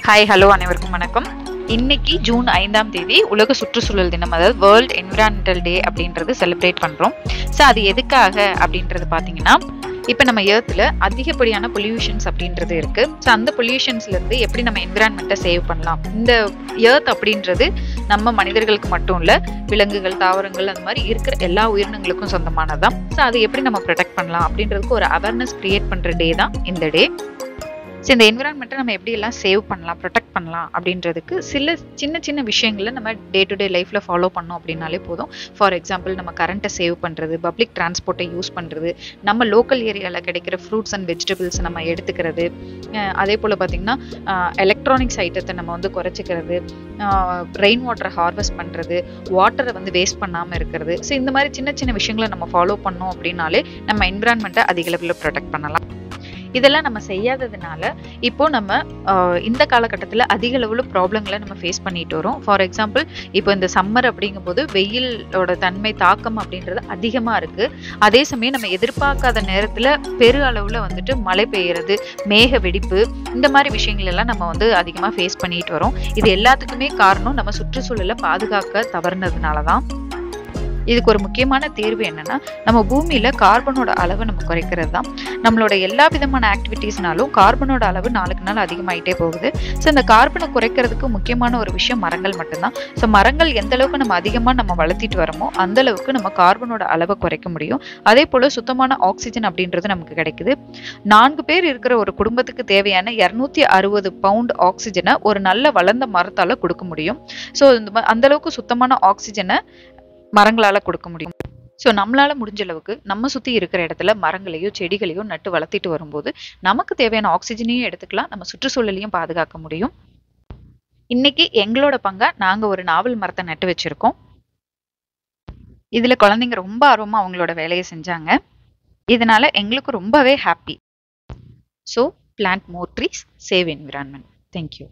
Hi hello அனைவருக்கும் வணக்கம். இன்னைக்கு ஜூன் 5ஆம் தேதி உலக சுற்றுச்சூழல் தினம், அதாவது வேர்ல்ட் என்விரான்மெண்டல் டே அப்படின்றது செலிப்ரேட் பண்றோம். ஸோ அது எதுக்காக அப்படின்றது பார்த்தீங்கன்னா, இப்போ நம்ம எர்த்தில் அதிகப்படியான பொல்யூஷன்ஸ் அப்படின்றது இருக்கு. ஸோ அந்த பொல்யூஷன்ஸ்ல இருந்து எப்படி நம்ம என்விரான்மெண்ட்டை சேவ் பண்ணலாம். இந்த எர்த் அப்படின்றது நம்ம மனிதர்களுக்கு மட்டும் இல்ல, விலங்குகள், தாவரங்கள், அந்த மாதிரி இருக்கிற எல்லா உயிரினங்களுக்கும் சொந்தமானதான். ஸோ அதை எப்படி நம்ம ப்ரொடெக்ட் பண்ணலாம் அப்படின்றதுக்கு ஒரு அவேர்னஸ் கிரியேட் பண்ற டே தான் இந்த டே. ஸோ இந்த என்விரான்மெண்ட்டை நம்ம எப்படி எல்லாம் சேவ் பண்ணலாம், ப்ரொடெக்ட் பண்ணலாம் அப்படின்றதுக்கு சில சின்ன சின்ன விஷயங்களை நம்ம டே டு டே லைஃப்ல ஃபாலோ பண்ணோம் அப்படின்னாலே போதும். ஃபார் எக்ஸாம்பிள், நம்ம கரண்ட்டை சேவ் பண்ணுறது, பப்ளிக் டிரான்ஸ்போர்ட்டை யூஸ் பண்ணுறது, நம்ம லோக்கல் ஏரியாவில் கிடைக்கிற ஃப்ரூட்ஸ் அண்ட் வெஜிடபிள்ஸ் நம்ம எடுத்துக்கிறது, அதே போல் பார்த்திங்கன்னா எலக்ட்ரானிக்ஸ் ஐட்டத்தை நம்ம வந்து குறைச்சிக்கிறது, ரெயின் வாட்டரை ஹார்வெஸ்ட் பண்ணுறது, வாட்டரை வந்து வேஸ்ட் பண்ணாமல் இருக்கிறது. ஸோ இந்த மாதிரி சின்ன சின்ன விஷயங்களை நம்ம ஃபாலோ பண்ணோம் அப்படின்னாலே நம்ம என்விரான்மெண்ட்டை அதிக அளவில் ப்ரொடெக்ட் பண்ணலாம். இதெல்லாம் நம்ம செய்யாததுனால இப்போ நம்ம இந்த காலகட்டத்தில் அதிக அளவில் ப்ராப்ளங்களை நம்ம ஃபேஸ் பண்ணிட்டு வரோம். ஃபார் எக்ஸாம்பிள், இப்போ இந்த சம்மர் அப்படிங்கும்போது வெயிலோட தன்மை தாக்கம் அப்படின்றது அதிகமாக இருக்குது. அதே சமயம் நம்ம எதிர்பார்க்காத நேரத்தில் பெரு அளவில் வந்துட்டு மழை பெய்யறது, மேக வெடிப்பு, இந்த மாதிரி விஷயங்கள் எல்லாம் நம்ம வந்து அதிகமாக ஃபேஸ் பண்ணிட்டு வரோம். இது எல்லாத்துக்குமே காரணம் நம்ம சுற்றுச்சூழலை பாதுகாக்க தவறுனதுனால தான். இதுக்கு ஒரு முக்கியமான தேர்வு என்னன்னா, நம்ம பூமியில கார்பனோட அளவை நம்ம குறைக்கிறது தான். நம்மளோட எல்லா விதமான ஆக்டிவிட்டீஸ்னாலும் கார்பனோட அளவு நாளுக்கு நாள் அதிகமாயிட்டே போகுது. ஸோ இந்த கார்பனை குறைக்கிறதுக்கு முக்கியமான ஒரு விஷயம் மரங்கள் மட்டும்தான். ஸோ மரங்கள் எந்த அளவுக்கு நம்ம அதிகமாக நம்ம வளர்த்திட்டு வரோமோ அந்த அளவுக்கு நம்ம கார்பனோட அளவை குறைக்க முடியும். அதே போல சுத்தமான ஆக்சிஜன் அப்படின்றது நமக்கு கிடைக்குது. 4 பேர் இருக்கிற ஒரு குடும்பத்துக்கு தேவையான 260 பவுண்ட் ஆக்சிஜனை ஒரு நல்ல வளர்ந்த மரத்தால கொடுக்க முடியும். ஸோ அந்த அளவுக்கு சுத்தமான ஆக்சிஜனை மரங்களால கொடுக்க முடியும். ஸோ நம்மளால முடிஞ்ச அளவுக்கு நம்ம சுத்தி இருக்கிற இடத்துல மரங்களையோ செடிகளையோ நட்டு வளர்த்திட்டு வரும்போது நமக்கு தேவையான ஆக்சிஜனையும் எடுத்துக்கலாம், நம்ம சுற்றுச்சூழலையும் பாதுகாக்க முடியும். இன்னைக்கு எங்களோட பங்கா நாங்க ஒரு நாவல் மரத்தை நட்டு வச்சிருக்கோம். இதுல குழந்தைங்க ரொம்ப ஆர்வமா அவங்களோட வேலையை செஞ்சாங்க. இதனால எங்களுக்கு ரொம்பவே ஹாப்பி. ஸோ பிளான்ட் மோர் ட்ரீஸ், சேவ் என்விரான்மெண்ட். தேங்க்யூ.